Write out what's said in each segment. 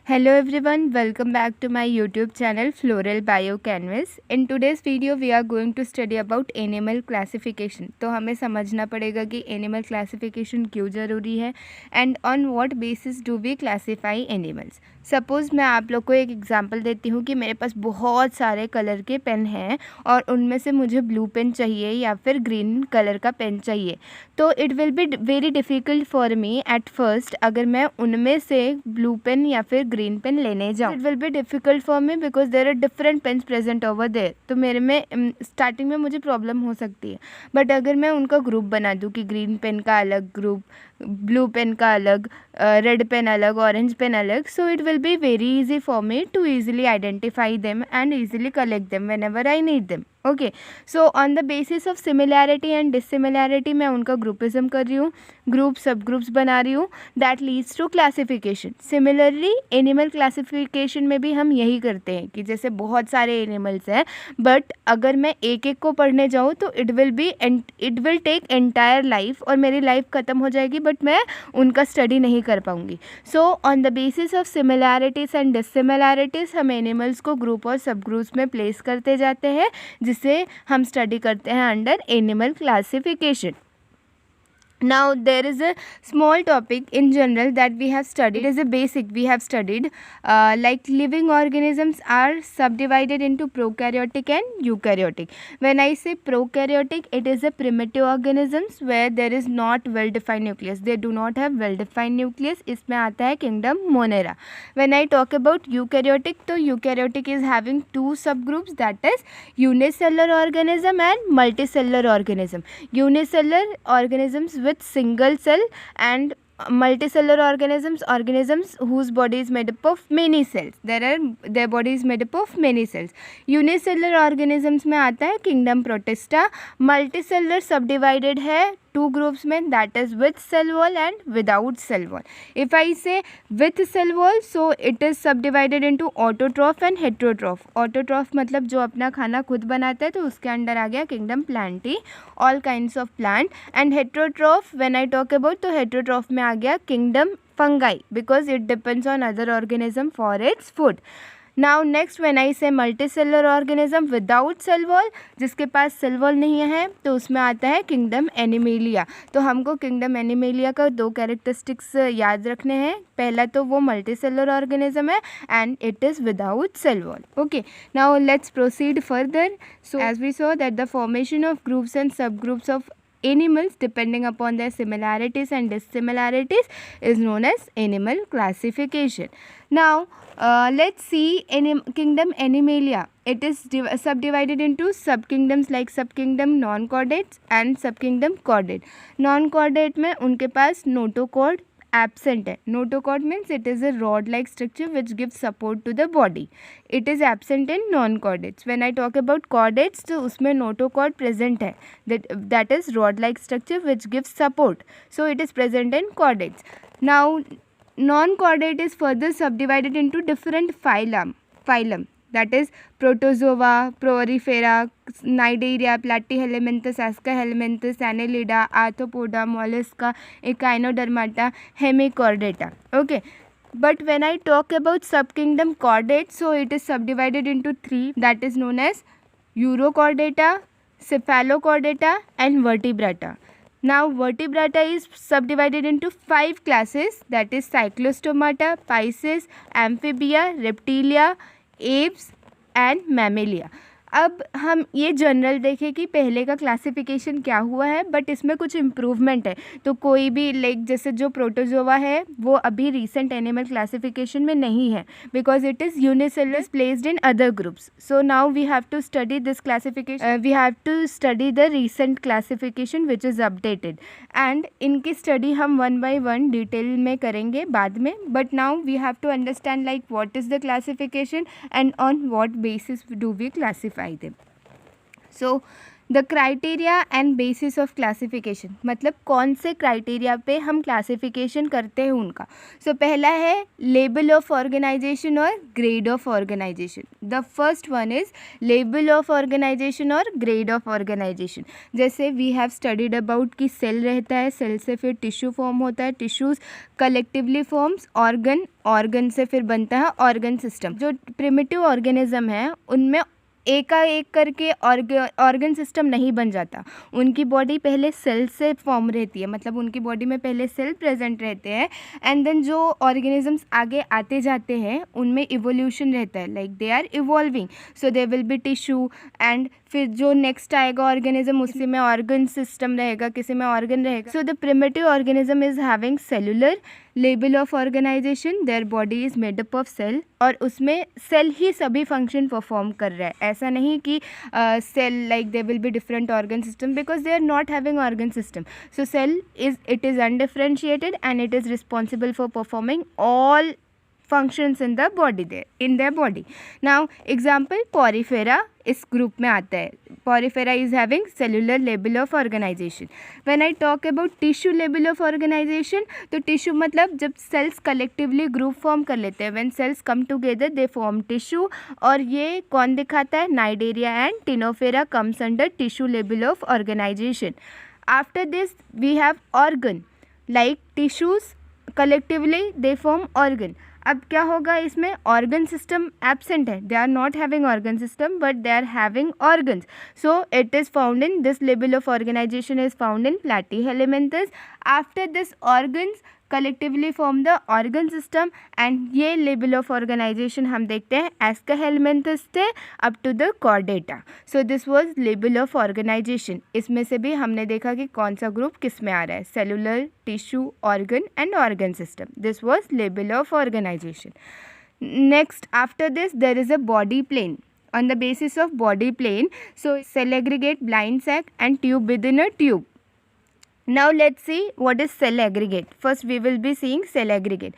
Hello everyone, welcome back to my YouTube channel Floral Bio Canvas. In today's video we are going to study about animal classification. तो हमें समझना पड़ेगा कि animal classification क्यों ज़रूरी है and on what basis do we classify animals. Suppose मैं आप लोग को एक एग्जांपल देती हूँ कि मेरे पास बहुत सारे कलर के पेन हैं और उनमें से मुझे ब्लू पेन चाहिए या फिर ग्रीन कलर का पेन चाहिए, तो it will be very difficult for me at first अगर मैं उनमें से ब्लू पेन या फिर ग्रीन पेन लेने जाऊँ. It will be difficult for me because there are different pens present over there. तो मेरे में स्टार्टिंग में मुझे प्रॉब्लम हो सकती है. बट अगर मैं उनका ग्रुप बना दूँ कि ग्रीन पेन का अलग ग्रुप, ब्लू पेन का अलग, रेड पेन अलग, ऑरेंज पेन अलग, so it will be very easy for me to easily identify them and easily collect them whenever I need them. Okay, so on the basis of similarity and dissimilarity मैं उनका groupism कर रही हूँ, group सब groups बना रही हूँ. That leads to classification. Similarly animal classification में भी हम यही करते हैं कि जैसे बहुत सारे एनिमल्स हैं, बट अगर मैं एक एक को पढ़ने जाऊँ तो it will take entire life और मेरी लाइफ ख़त्म हो जाएगी, बट मैं उनका स्टडी नहीं कर पाऊँगी. सो on the basis of similarities and dissimilarities हम एनिमल्स को ग्रुप और सब ग्रुप्स में प्लेस करते जाते हैं, जिसे हम स्टडी करते हैं under animal classification. Now there is a small topic in general that we have studied. It is a basic we have studied, like living organisms are subdivided into prokaryotic and eukaryotic. When I say prokaryotic, it is a primitive organisms where there is not well defined nucleus. They do not have well defined nucleus. इसमें आता है kingdom Monera. When I talk about eukaryotic, तो eukaryotic is having two subgroups, that is unicellular organism and multicellular organism. Unicellular organisms with single cell and multicellular organisms whose body is made up of many cells. Their body is made up of many cells. Unicellular organisms में आता है kingdom Protista. Multicellular subdivided है two groups में, that is with cell wall and without cell wall. If I say with cell wall, so it is subdivided into autotroph and heterotroph. Autotroph मतलब जो अपना खाना खुद बनाता है, तो उसके अंडर आ गया kingdom Plantae, all kinds of plant. And heterotroph when I talk about, तो heterotroph में आ गया kingdom Fungi because it depends on other organism for its food. Now next when I say multicellular organism without cell wall, जिसके पास cell wall नहीं है, तो उसमें आता है किंगडम एनिमेलिया. तो हमको किंगडम एनिमेलिया का दो कैरेक्टरिस्टिक्स याद रखने हैं. पहला तो वो मल्टीसेलुलर ऑर्गेनिज्म है and it is without cell wall. Okay, now let's proceed further. So as we saw that the formation of groups and sub groups of animals depending upon their similarities and dissimilarities is known as animal classification. Now let's see kingdom Animalia. It is subdivided into subkingdoms like subkingdom non-chordates and subkingdom chordate. Non-chordate में उनके पास notochord absent है. Notochord means it is a rod-like structure which gives support to the body. It is absent in non-chordates. When I talk about chordates, तो उसमें notochord present है. That is rod-like structure which gives support. So it is present in chordates. Now non-chordate is further subdivided into different phylum. That is protozoa, porifera, cnidaria, platyhelminthes, ascahelminthes, annelida, arthropoda, mollusca, echinodermata, hemichordata. Okay, but when I talk about subkingdom chordate, so it is subdivided into three, that is known as urochordata, cephalochordata and vertebrata. Now vertebrata is subdivided into 5 classes, that is cyclostomata, pisces, amphibia, reptilia, apes and mammalia. अब हम ये general देखें कि पहले का classification क्या हुआ है, बट इसमें कुछ इम्प्रूवमेंट है. तो कोई भी लाइक जैसे जो प्रोटोजोआ है वो अभी रीसेंट एनिमल क्लासिफिकेशन में नहीं है because it is unicellular placed in other groups. So now we have to study this classification, we have to study the recent classification which is updated and इनकी study हम one by one detail में करेंगे बाद में. But now we have to understand like what is the classification and on what basis do we classify them. So the criteria and basis of classification, मतलब कौन से criteria पे हम classification करते हैं उनका। सो पहला है लेबल ऑफ ऑर्गेनाइजेशन और grade of organisation. The first one is लेबल ऑफ ऑर्गेनाइजेशन और ग्रेड ऑफ ऑर्गेनाइजेशन। जैसे वी हैव स्टडीड अबाउट कि सेल रहता है, सेल से फिर टिश्यू फॉर्म होता है, tissues collectively forms organ, organ से फिर बनता है ऑर्गन सिस्टम। जो प्रिमिटिव ऑर्गेनिज्म है उनमें एकाएक करके ऑर्गन सिस्टम नहीं बन जाता, उनकी बॉडी पहले सेल से फॉर्म रहती है, मतलब उनकी बॉडी में पहले सेल प्रेजेंट रहते हैं एंड देन जो ऑर्गेनिजम्स आगे आते जाते हैं उनमें इवोल्यूशन रहता है, like they are evolving, so they will be tissue and फिर जो नेक्स्ट आएगा ऑर्गेनिज्म उसी में ऑर्गन सिस्टम रहेगा, किसी में ऑर्गन रहेगा। So the primitive organism is having cellular लेबल of organisation, their body is made up of cell, और उसमें सेल ही सभी फंक्शन परफॉर्म कर रहा है। ऐसा नहीं कि cell like they will be different organ system because they are not having organ system. So cell is undifferentiated and it is responsible for performing all functions in the body, there in their body. Now example porifera इस group में आता है। porifera is having cellular label of organization. When I talk about tissue label of organization, तो tissue मतलब जब cells collectively group form कर लेते हैं, when cells come together they form tissue, और ये कौन दिखाता है, Cnidaria and Ctenophora comes under tissue label of organization. After this we have organ, like tissues collectively they form organ. अब क्या होगा, इसमें ऑर्गन सिस्टम एब्सेंट है, they are not having organ system but they are having organs, so it is found in this level of organisation is found in Platyhelminthes. After this organs collectively form the organ system and ये level of organisation हम देखते हैं Aschelminthes थे up to the Chordata. So this was level of organisation. इसमें से भी हमने देखा कि कौन सा ग्रुप किस में आ रहा है, cellular, tissue, organ and organ system. This was level of organisation. Next after this there is a body plane. On the basis of body plane, so cell aggregate, blind sac and tube within a tube. Now let's see what is cell aggregate. First we will be seeing cell aggregate.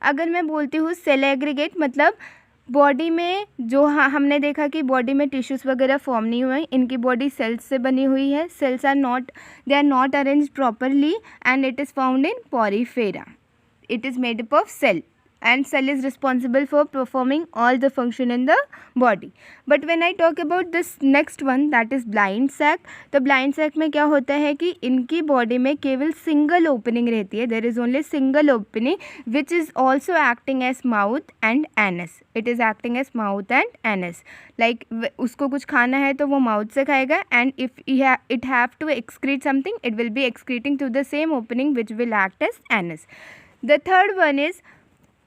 अगर मैं बोलती हूँ cell aggregate मतलब body में जो हमने देखा कि बॉडी में टिश्यूज़ वगैरह फॉर्म नहीं हुए, इनकी बॉडी सेल्स से बनी हुई है, cells are not, they are not arranged properly and it is found in Porifera. It is made up of cell and cell is responsible for performing all the function in the body. But when I talk about this next one, that is blind sac, तो blind sac में क्या होता है कि इनकी body में केवल single opening रहती है, there is only single opening which is also acting as mouth and anus. It is acting as mouth and anus. Like उसको कुछ खाना है तो वो माउथ से खाएगा and if it have to excrete something, it will be excreting through the same opening which will act as anus. The third one is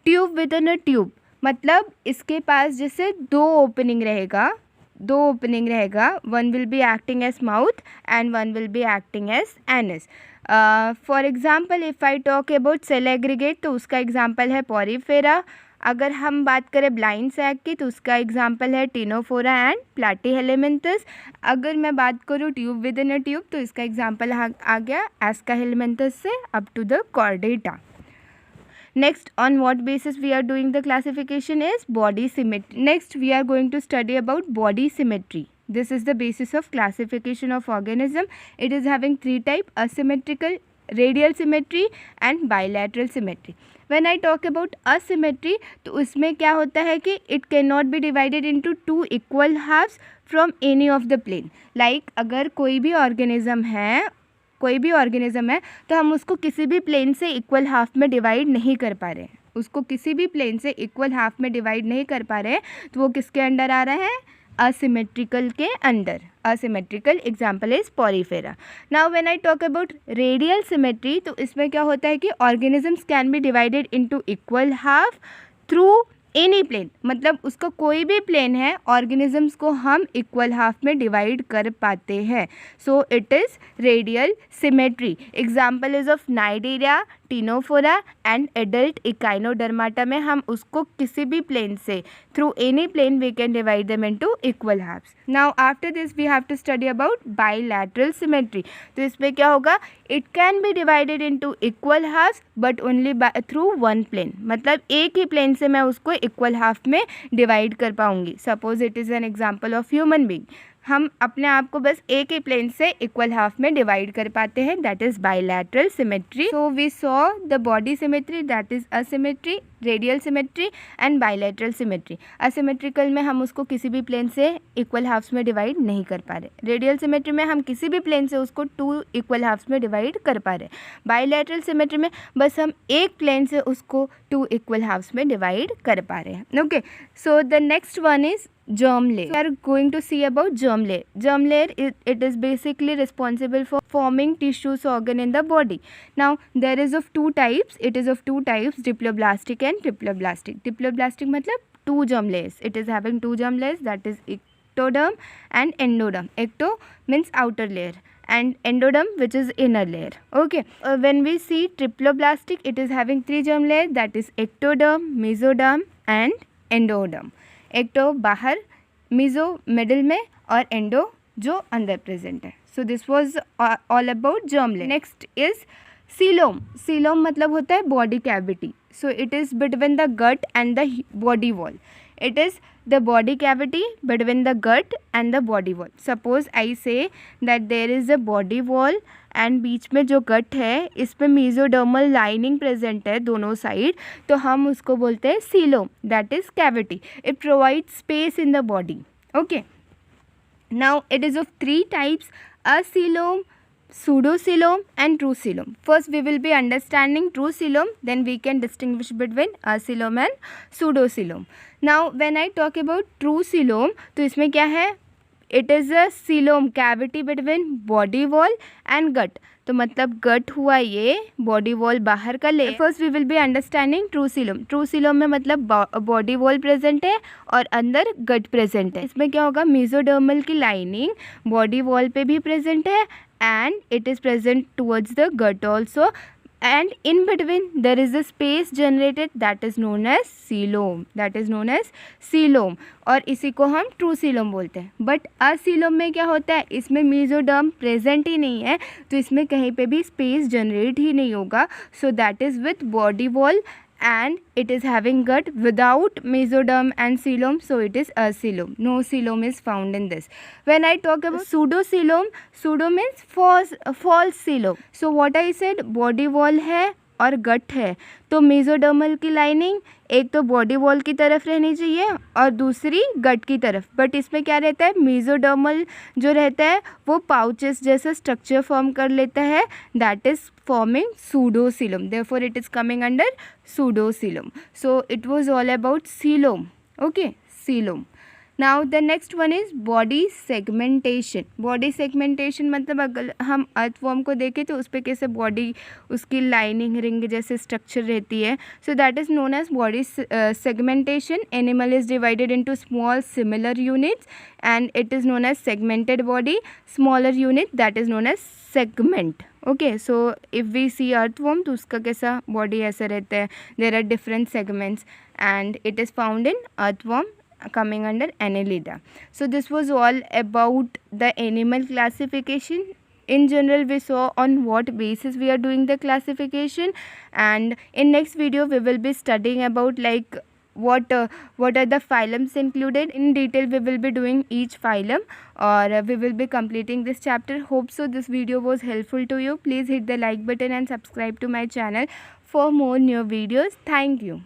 tube within a tube, मतलब इसके पास जैसे दो ओपनिंग रहेगा, one will be acting as mouth and one will be acting as anus. For example if I talk about cell aggregate तो उसका example है Porifera. अगर हम बात करें ब्लाइंड सैक की तो उसका एग्जाम्पल है टिनोफोरा एंड प्लैटीहेलमिन्थस. अगर मैं बात करूँ tube within a tube तो इसका एग्जाम्पल आ गया एस्काहेलमिन्थस से up to the Chordata. Next, on what basis we are doing the classification is body symmetry. Next, we are going to study about body symmetry. This is the basis of classification of organism. It is having three types: asymmetrical, radial symmetry and bilateral symmetry. When I talk about asymmetry, तो उसमें क्या होता है कि it cannot be divided into two equal halves from any of the plane. Like अगर कोई भी organism है तो हम उसको किसी भी प्लेन से इक्वल हाफ में डिवाइड नहीं कर पा रहे हैं, तो वो किसके अंडर आ रहा है, असिमेट्रिकल के अंडर. Asymmetrical example is Porifera. Now when I talk about radial symmetry तो इसमें क्या होता है कि organisms can be divided into equal half through any plane, मतलब उसका कोई भी प्लेन है, ऑर्गेनिजम्स को हम इक्वल हाफ में डिवाइड कर पाते हैं. So it is radial symmetry. Example is of Cnidaria, Ctenophora and adult Echinodermata में हम उसको किसी भी प्लेन से through any plane we can divide them into equal halves. Now after this we have to study about bilateral symmetry. तो इसमें क्या होगा, it can be divided into equal halves but only through one plane, मतलब एक ही plane से मैं उसको इक्वल हाफ में डिवाइड कर पाऊंगी. Suppose it is an example of human being. हम अपने आप को बस एक ही प्लेन से इक्वल हाफ में डिवाइड कर पाते हैं, that is bilateral symmetry. So we saw the body symmetry, that is asymmetry, radial symmetry and bilateral symmetry. Asymmetrical में हम उसको किसी भी प्लेन से इक्वल हाफ्स में डिवाइड नहीं कर पा रहे. रेडियल सिमेट्री में हम किसी भी प्लेन से उसको 2 इक्वल हाफ्स में डिवाइड कर पा रहे. बाइलैटरल सिमेट्री में बस हम एक प्लेन से उसको 2 इक्वल हाफ्स में डिवाइड कर पा रहे हैं. Okay, so the next one is germ layer. We are going to see about germ layer. Germ layer, it is basically responsible for forming tissues organ in the body. Now there is of two types. It is of two types, diploblastic and triploblastic. Diploblastic मतलब two germ layers. It is having two germ layers, that is ectoderm and endoderm. Ecto means outer layer and endoderm which is inner layer. Okay, when we see triploblastic, it is having three germ layers, that is ectoderm, mesoderm and endoderm. Ecto बाहर, meso middle में और endo जो अंदर present है. So this was all about germ layer. Next is coelom. Coelom मतलब होता है body cavity. So it is between the gut and the body wall. It is the body cavity between the gut and the body wall. Suppose I say that there is a body wall and बीच में जो गट है इसमें mesodermal lining present है दोनों side, तो हम उसको बोलते हैं coelom, that is cavity. It provides space in the body. Okay. Now it is of three types: acoelom, pseudocoelom and true coelom. First we will be understanding true coelom, then we can distinguish between acoelom and pseudocoelom. Now when I talk about true coelom, तो इसमें क्या है, it is a coelom cavity between body wall and gut. तो मतलब गट हुआ ये, body wall बाहर का ले. First we will be understanding true coelom. True coelom में मतलब बॉडी वॉल प्रेजेंट है और अंदर गट प्रेजेंट है. इसमें क्या होगा, मेसोडर्मल की लाइनिंग बॉडी वॉल पे भी प्रेजेंट है and it is present towards the gut also, and in between there is a space generated that is known as coelom. That is known as coelom और इसी को हम true coelom बोलते हैं. But असीलोम में क्या होता है, इसमें मेसोडर्म प्रेजेंट ही नहीं है, तो इसमें कहीं पे भी स्पेस जनरेट ही नहीं होगा. सो that is with body wall and it is having gut without mesoderm and coelom, so it is acoelom. No coelom is found in this. When I talk about pseudocoelom, pseudo means false coelom. So what I said, body wall है और गट है, तो mesodermal की lining एक तो body wall की तरफ रहनी चाहिए और दूसरी गट की तरफ. बट इसमें क्या रहता है, मेसोडर्मल जो रहता है वो पाउचेस जैसा स्ट्रक्चर फॉर्म कर लेता है, that is forming pseudocoelom. Therefore it is coming under pseudocoelom. So it was all about coelom. Okay, coelom. Now the next one is body segmentation. Body segmentation मतलब अगर हम अर्थवॉर्म को देखें तो उस पर कैसे बॉडी, उसकी लाइनिंग रिंग जैसे स्ट्रक्चर रहती है. So that is known as body segmentation. Animal is divided into small similar units and it is known as segmented body. Smaller unit that is known as segment. Okay, so if we see earthworm तो उसका कैसा body ऐसा रहता है, there are different segments and it is found in earthworm coming under Annelida. So this was all about the animal classification. In general we saw on what basis we are doing the classification, and in next video we will be studying about like what are the phylums included. In detail we will be doing each phylum or we will be completing this chapter. Hope so this video was helpful to you. Please hit the like button and subscribe to my channel for more new videos. Thank you.